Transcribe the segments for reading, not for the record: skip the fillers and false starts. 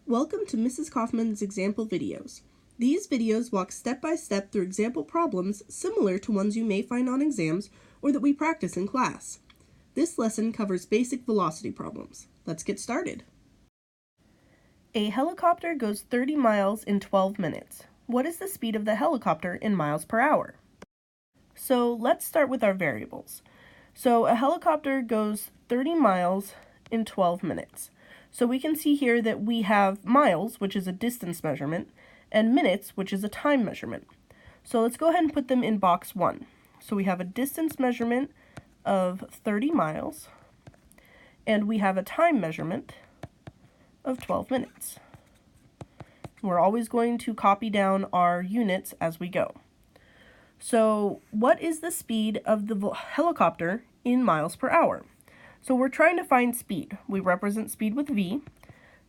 Welcome to Mrs. Kauffman's example videos. These videos walk step by step through example problems similar to ones you may find on exams or that we practice in class. This lesson covers basic velocity problems. Let's get started. A helicopter goes 30 miles in 12 minutes. What is the speed of the helicopter in miles per hour? So let's start with our variables. So a helicopter goes 30 miles in 12 minutes. So we can see here that we have miles, which is a distance measurement, and minutes, which is a time measurement. So let's go ahead and put them in box 1. So we have a distance measurement of 30 miles, and we have a time measurement of 12 minutes. We're always going to copy down our units as we go. So what is the speed of the helicopter in miles per hour? So we're trying to find speed. We represent speed with V,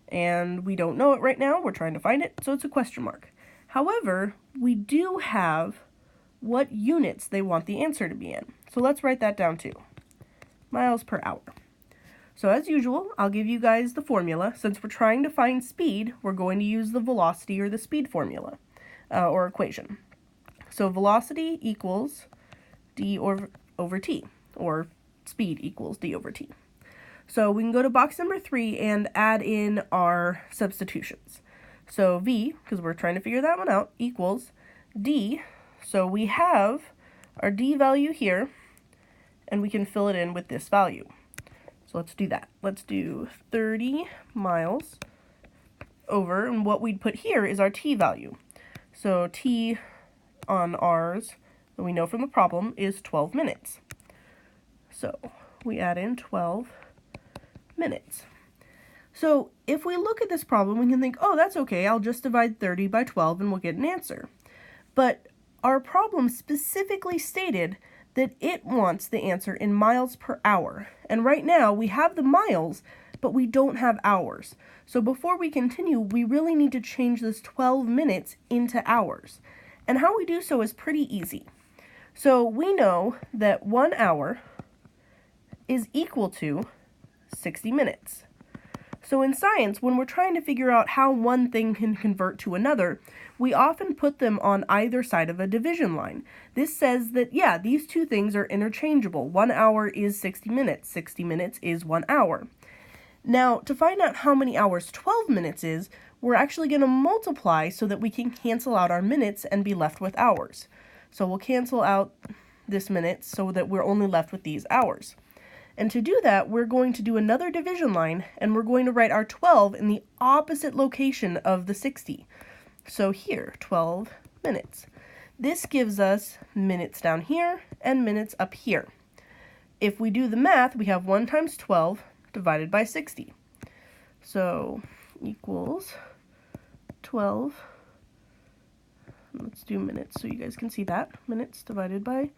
and we don't know it right now. We're trying to find it, so it's a question mark. However, we do have what units they want the answer to be in. So let's write that down too. Miles per hour. So as usual, I'll give you guys the formula. Since we're trying to find speed, we're going to use the velocity or the speed formula or equation. So velocity equals d over t, or speed equals d over t. So we can go to box number 3 and add in our substitutions. So v, because we're trying to figure that one out, equals d. So we have our d value here, and we can fill it in with this value. So let's do that. Let's do 30 miles over, and what we'd put here is our t value. So t on ours, that we know from the problem, is 12 minutes. So we add in 12 minutes. So if we look at this problem, we can think, oh, that's okay, I'll just divide 30 by 12 and we'll get an answer. But our problem specifically stated that it wants the answer in miles per hour. And right now we have the miles, but we don't have hours. So before we continue, we really need to change this 12 minutes into hours. And how we do so is pretty easy. So we know that 1 hour is equal to 60 minutes. So in science, when we're trying to figure out how one thing can convert to another, we often put them on either side of a division line. This says that, yeah, these two things are interchangeable. 1 hour is 60 minutes. 60 minutes is 1 hour. Now, to find out how many hours 12 minutes is, we're actually going to multiply so that we can cancel out our minutes and be left with hours. So we'll cancel out this minutes so that we're only left with these hours. And to do that, we're going to do another division line, and we're going to write our 12 in the opposite location of the 60. So here, 12 minutes. This gives us minutes down here and minutes up here. If we do the math, we have 1 times 12 divided by 60. So equals 12. Let's do minutes so you guys can see that. Minutes divided by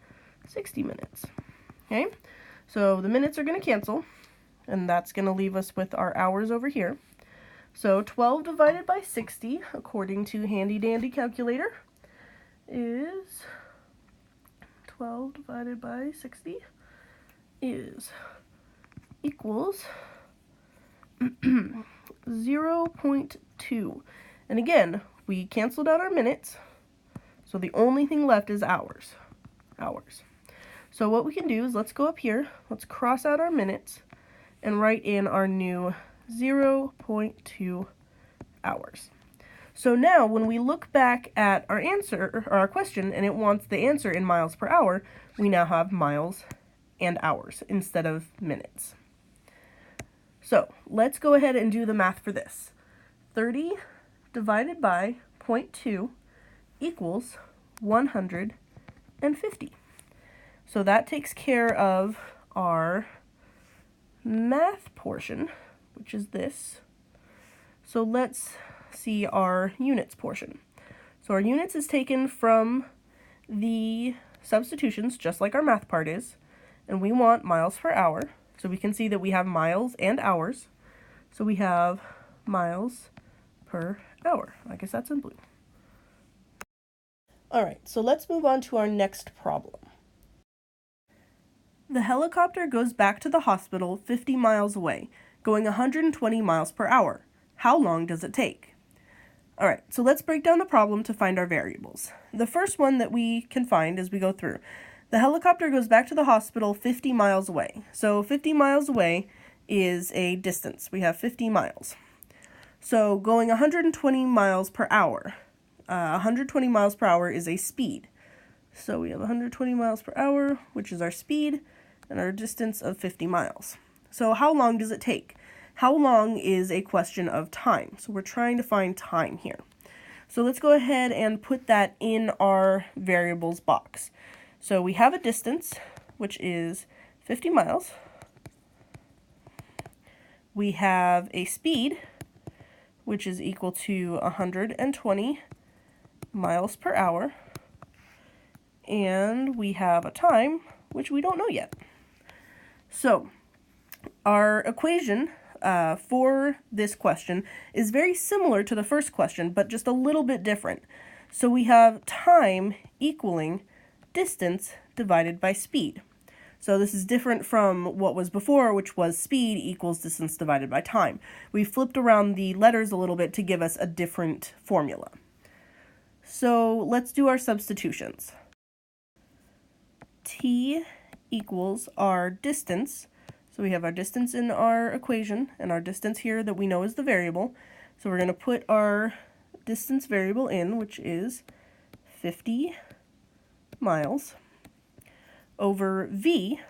60 minutes. Okay? So the minutes are going to cancel, and that's going to leave us with our hours over here. So 12 divided by 60, according to handy dandy calculator, is 12 divided by 60 is equals 0.2. And again, we canceled out our minutes, so the only thing left is hours. So what we can do is let's go up here, let's cross out our minutes, and write in our new 0.2 hours. So now when we look back at our answer, or our question, and it wants the answer in miles per hour, we now have miles and hours instead of minutes. So let's go ahead and do the math for this. 30 divided by 0.2 equals 150. So that takes care of our math portion, which is this. So let's see our units portion. So our units is taken from the substitutions, just like our math part is, and we want miles per hour. So we can see that we have miles and hours. So we have miles per hour. I guess that's in blue. All right, so let's move on to our next problem. The helicopter goes back to the hospital 50 miles away, going 120 miles per hour. how long does it take? All right, so let's break down the problem to find our variables. The first one that we can find as we go through. The helicopter goes back to the hospital 50 miles away. So 50 miles away is a distance. We have 50 miles. So going 120 miles per hour. 120 miles per hour is a speed. So we have 120 miles per hour, which is our speed, and our distance of 50 miles. So how long does it take? How long is a question of time? So we're trying to find time here. So let's go ahead and put that in our variables box. So we have a distance, which is 50 miles. We have a speed, which is equal to 120 miles per hour. And we have a time, which we don't know yet. So our equation for this question is very similar to the first question, but just a little bit different. So we have time equaling distance divided by speed. So this is different from what was before, which was speed equals distance divided by time. We flipped around the letters a little bit to give us a different formula. So let's do our substitutions. T equals our distance. So we have our distance in our equation and our distance here that we know is the variable. So we're going to put our distance variable in, which is 50 miles, over V.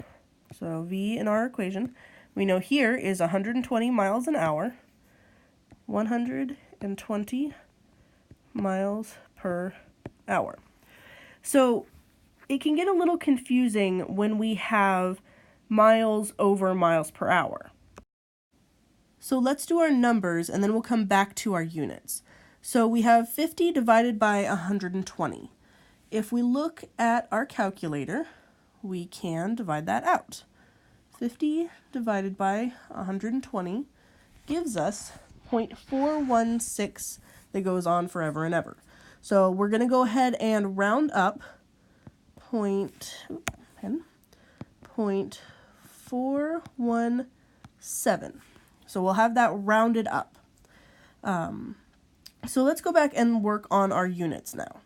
So V in our equation, we know here is 120 miles an hour, 120 miles per hour. So it can get a little confusing when we have miles over miles per hour. So let's do our numbers and then we'll come back to our units. So we have 50 divided by 120. If we look at our calculator, we can divide that out. 50 divided by 120 gives us 0.416 that goes on forever and ever. So we're going to go ahead and round up 0.417. So we'll have that rounded up. So let's go back and work on our units now.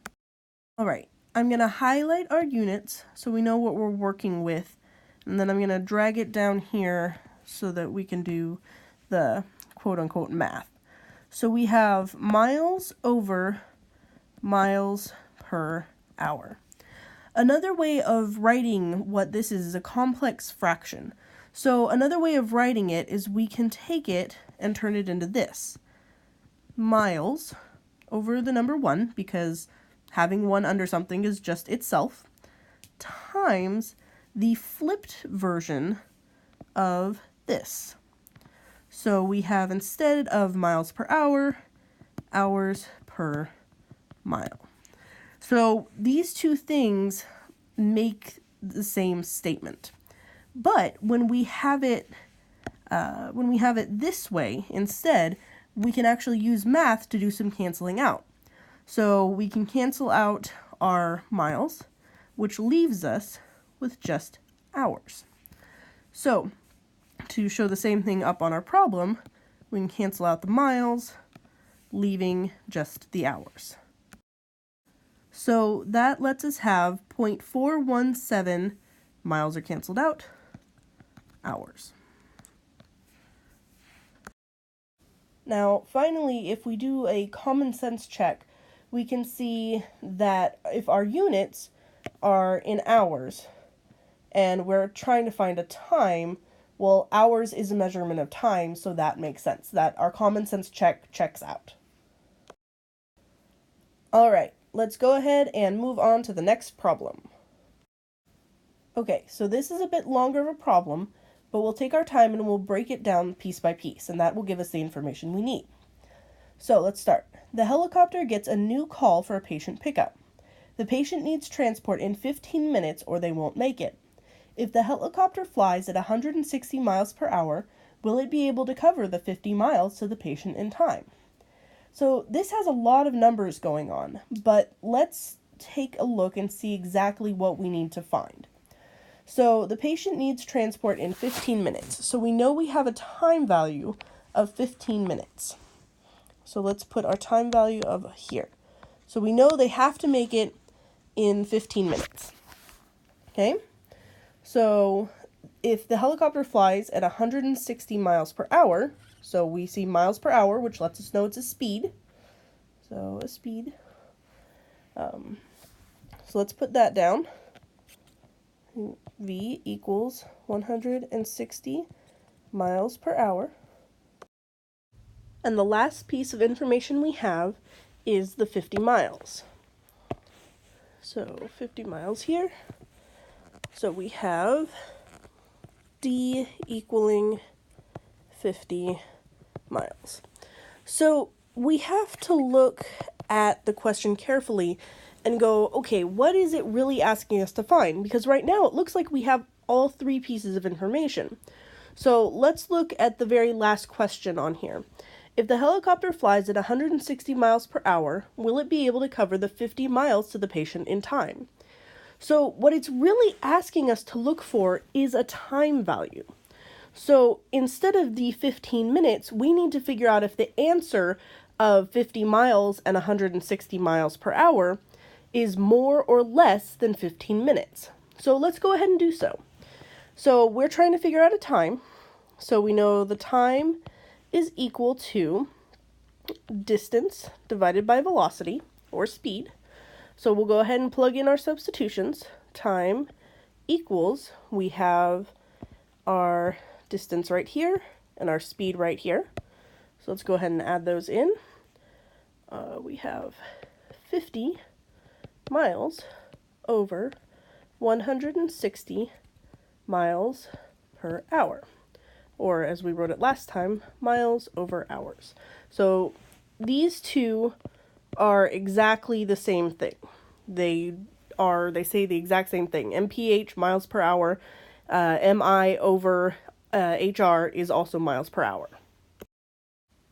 All right, I'm going to highlight our units so we know what we're working with, and then I'm going to drag it down here so that we can do the quote-unquote math. So we have miles over miles per hour. Another way of writing what this is a complex fraction. So another way of writing it is we can take it and turn it into this. Miles over the number 1, because having 1 under something is just itself, times the flipped version of this. So we have, instead of miles per hour, hours per mile. So these two things make the same statement. But when we have it this way instead, we can actually use math to do some canceling out. So we can cancel out our miles, which leaves us with just hours. So to show the same thing up on our problem, we can cancel out the miles, leaving just the hours. So that lets us have 0.417 miles are canceled out, hours. Now, finally, if we do a common sense check, we can see that if our units are in hours and we're trying to find a time, well, hours is a measurement of time, so that makes sense. That our common sense check checks out. All right, let's go ahead and move on to the next problem. Okay, so this is a bit longer of a problem, but we'll take our time and we'll break it down piece by piece, and that will give us the information we need. So let's start. The helicopter gets a new call for a patient pickup. The patient needs transport in 15 minutes or they won't make it. If the helicopter flies at 160 miles per hour, will it be able to cover the 50 miles to the patient in time? So this has a lot of numbers going on, but let's take a look and see exactly what we need to find. So the patient needs transport in 15 minutes. So we know we have a time value of 15 minutes. So let's put our time value of here. So we know they have to make it in 15 minutes. Okay? So if the helicopter flies at 160 miles per hour, so we see miles per hour, which lets us know it's a speed. So a speed. So let's put that down. V equals 160 miles per hour. And the last piece of information we have is the 50 miles. So 50 miles here. So we have D equaling 50 miles. So we have to look at the question carefully and go, okay, what is it really asking us to find? Because right now it looks like we have all three pieces of information. So let's look at the very last question on here. If the helicopter flies at 160 miles per hour, will it be able to cover the 50 miles to the patient in time? So what it's really asking us to look for is a time value. So instead of the 15 minutes, we need to figure out if the answer of 50 miles and 160 miles per hour is more or less than 15 minutes. So let's go ahead and do so. So we're trying to figure out a time. So we know the time is equal to distance divided by velocity, or speed. So we'll go ahead and plug in our substitutions. Time equals, we have our distance right here and our speed right here. So let's go ahead and add those in. We have 50 miles over 160 miles per hour. Or as we wrote it last time, miles over hours. So these two are exactly the same thing. They say the exact same thing. MPH, miles per hour, MI over HR is also miles per hour.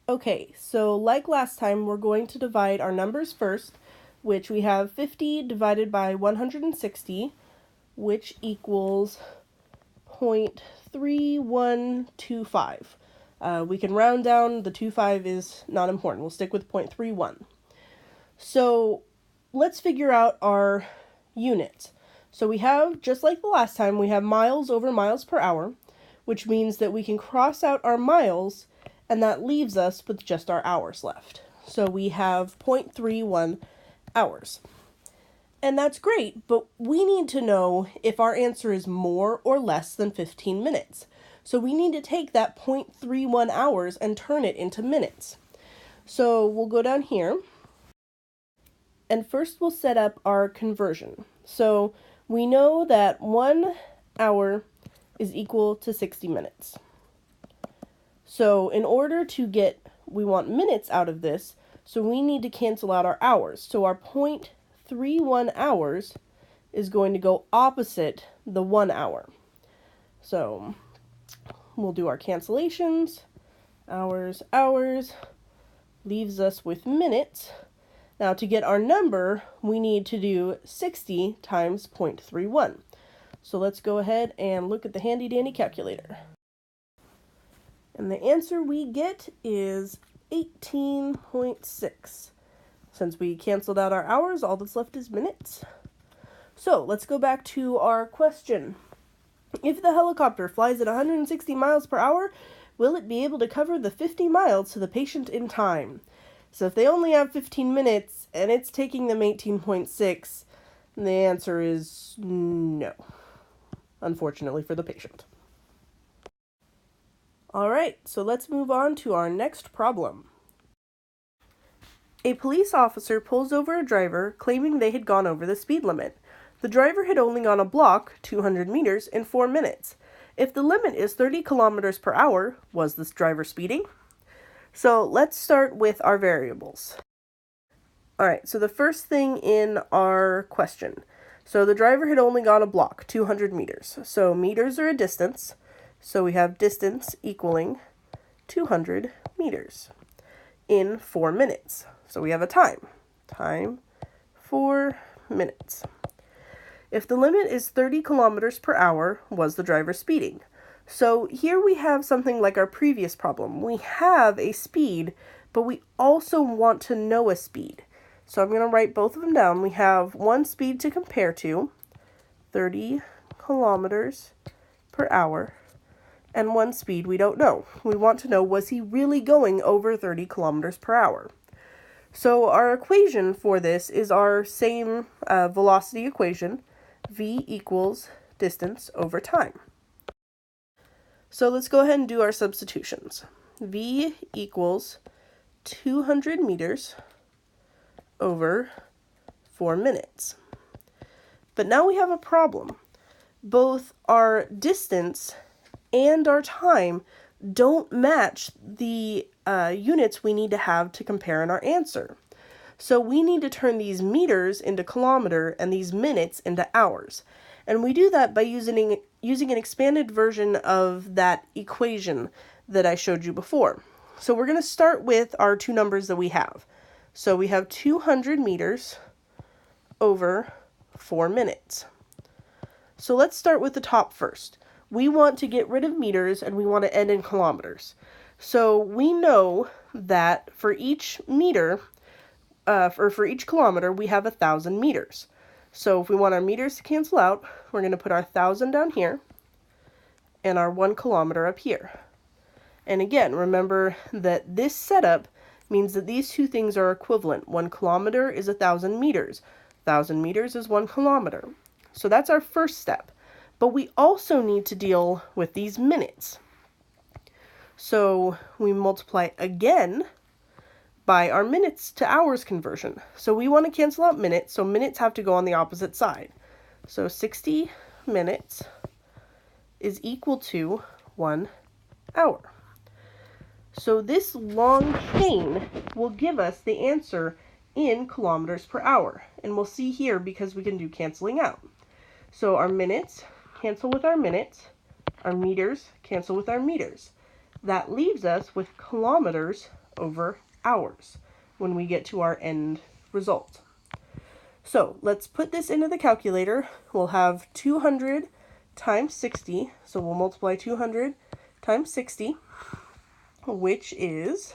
Okay, so like last time, we're going to divide our numbers first, which we have 50 divided by 160, which equals 0.3125. We can round down. The 25 is not important. We'll stick with 0.31. So let's figure out our units. So we have, just like the last time, we have miles over miles per hour, which means that we can cross out our miles, and that leaves us with just our hours left. So we have 0.31 hours. And that's great, but we need to know if our answer is more or less than 15 minutes. So we need to take that 0.31 hours and turn it into minutes. So we'll go down here, and first we'll set up our conversion. So we know that 1 hour is equal to 60 minutes. So in order to get, we want minutes out of this, so we need to cancel out our hours. So our 0.31 hours is going to go opposite the 1 hour. So we'll do our cancellations. Hours, leaves us with minutes. Now to get our number, we need to do 60 times 0.31. So let's go ahead and look at the handy dandy calculator. And the answer we get is 18.6. Since we canceled out our hours, all that's left is minutes. So let's go back to our question. If the helicopter flies at 160 miles per hour, will it be able to cover the 50 miles to the patient in time? So if they only have 15 minutes and it's taking them 18.6, the answer is no, unfortunately for the patient. All right, so let's move on to our next problem. A police officer pulls over a driver claiming they had gone over the speed limit. The driver had only gone a block, 200 meters, in 4 minutes. If the limit is 30 kilometers per hour, was this driver speeding? So let's start with our variables. All right, so the first thing in our question. So the driver had only gone a block, 200 meters. So meters are a distance. So we have distance equaling 200 meters in 4 minutes. So we have a time. Time, 4 minutes. If the limit is 30 kilometers per hour, was the driver speeding? So here we have something like our previous problem. We have a speed, but we also want to know a speed. So I'm going to write both of them down. We have one speed to compare to, 30 kilometers per hour, and one speed we don't know. We want to know, was he really going over 30 kilometers per hour? So our equation for this is our same velocity equation, v equals distance over time. So let's go ahead and do our substitutions. V equals 200 meters over 4 minutes. But now we have a problem. Both our distance and our time don't match the units we need to have to compare in our answer. So we need to turn these meters into kilometer and these minutes into hours. And we do that by using an expanded version of that equation that I showed you before. So we're going to start with our two numbers that we have. So we have 200 meters over 4 minutes. So let's start with the top first. We want to get rid of meters and we want to end in kilometers. So we know that for each meter, for each kilometer, we have 1,000 meters. So if we want our meters to cancel out, we're going to put our 1,000 down here and our 1 kilometer up here. And again, remember that this setup means that these two things are equivalent. 1 kilometer is 1,000 meters. 1,000 meters is 1 kilometer. So that's our first step. But we also need to deal with these minutes. So we multiply again by our minutes to hours conversion. So we want to cancel out minutes, so minutes have to go on the opposite side. So 60 minutes is equal to 1 hour. So this long chain will give us the answer in kilometers per hour. And we'll see here because we can do canceling out. So our minutes cancel with our minutes, our meters cancel with our meters. That leaves us with kilometers over hours when we get to our end result. So let's put this into the calculator. We'll have 200 times 60, so we'll multiply 200 times 60, which is,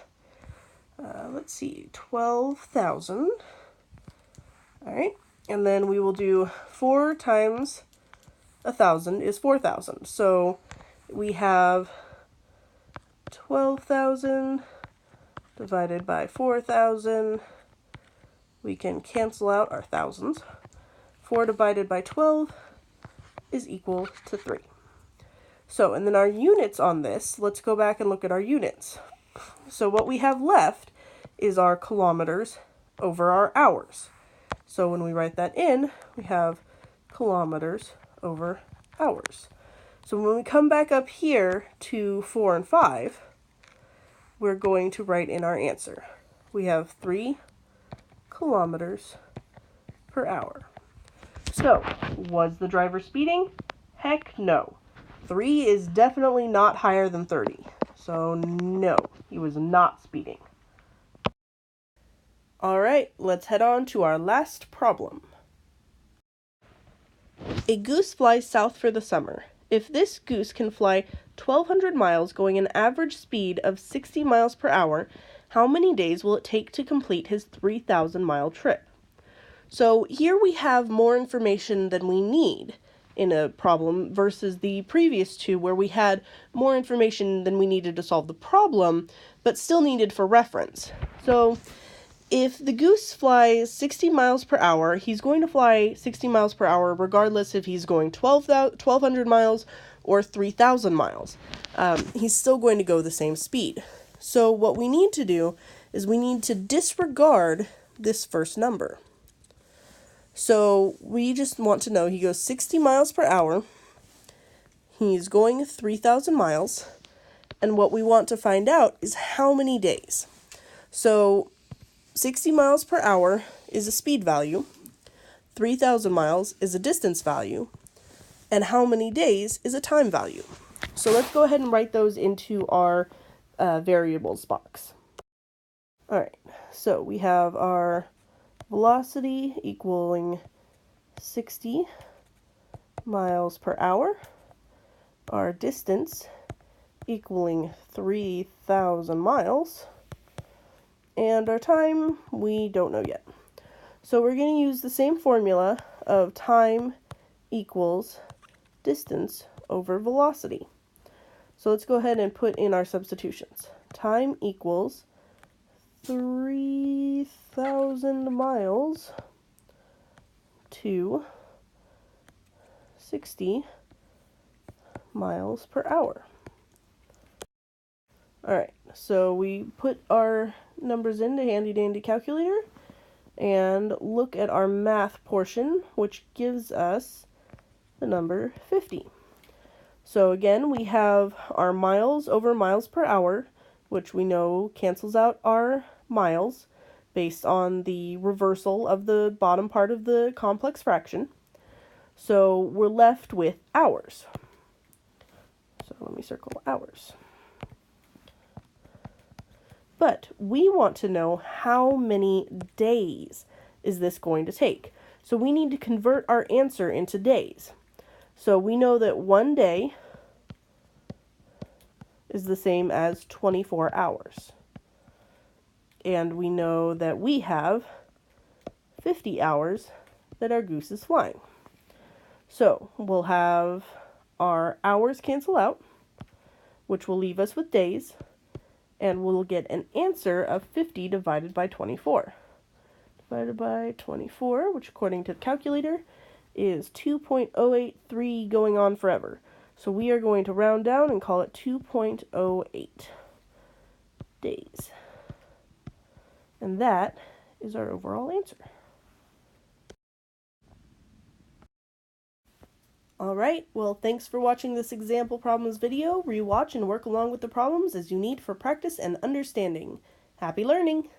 12,000. All right, and then we will do 4 times 1,000 is 4,000. So we have 12,000 divided by 4,000. We can cancel out our thousands. 4 divided by 12 is equal to 3. So, and then our units on this, let's go back and look at our units. So what we have left is our kilometers over our hours. So when we write that in, we have kilometers over hours. So when we come back up here to 4 and 5, we're going to write in our answer. We have 3 kilometers per hour. So, was the driver speeding? Heck no. 3 is definitely not higher than 30. So no, he was not speeding. All right, let's head on to our last problem. A goose flies south for the summer. If this goose can fly 1,200 miles going an average speed of 60 miles per hour, how many days will it take to complete his 3,000-mile trip? So here we have more information than we need in a problem versus the previous two where we had more information than we needed to solve the problem, but still needed for reference. So if the goose flies 60 miles per hour, he's going to fly 60 miles per hour regardless if he's going 1,200 miles or 3,000 miles. He's still going to go the same speed. So what we need to do is we need to disregard this first number. So we just want to know he goes 60 miles per hour, he's going 3,000 miles, and what we want to find out is how many days. So 60 miles per hour is a speed value, 3,000 miles is a distance value, and how many days is a time value. So let's go ahead and write those into our variables box. All right, so we have our velocity equaling 60 miles per hour, our distance equaling 3,000 miles, And our time, we don't know yet. So we're going to use the same formula of time equals distance over velocity. So let's go ahead and put in our substitutions. Time equals 3,000 miles to 60 miles per hour. Alright, so we put our numbers in the handy dandy calculator and look at our math portion, which gives us the number 50. So again, we have our miles over miles per hour, which we know cancels out our miles based on the reversal of the bottom part of the complex fraction. So we're left with hours. So let me circle hours. But we want to know how many days is this going to take. So we need to convert our answer into days. So we know that 1 day is the same as 24 hours. And we know that we have 50 hours that our goose is flying. So we'll have our hours cancel out, which will leave us with days, and we'll get an answer of 50 divided by 24. Divided by 24, which according to the calculator is 2.083 going on forever. So we are going to round down and call it 2.08 days. And that is our overall answer. Alright, well, thanks for watching this example problems video. Rewatch and work along with the problems as you need for practice and understanding. Happy learning!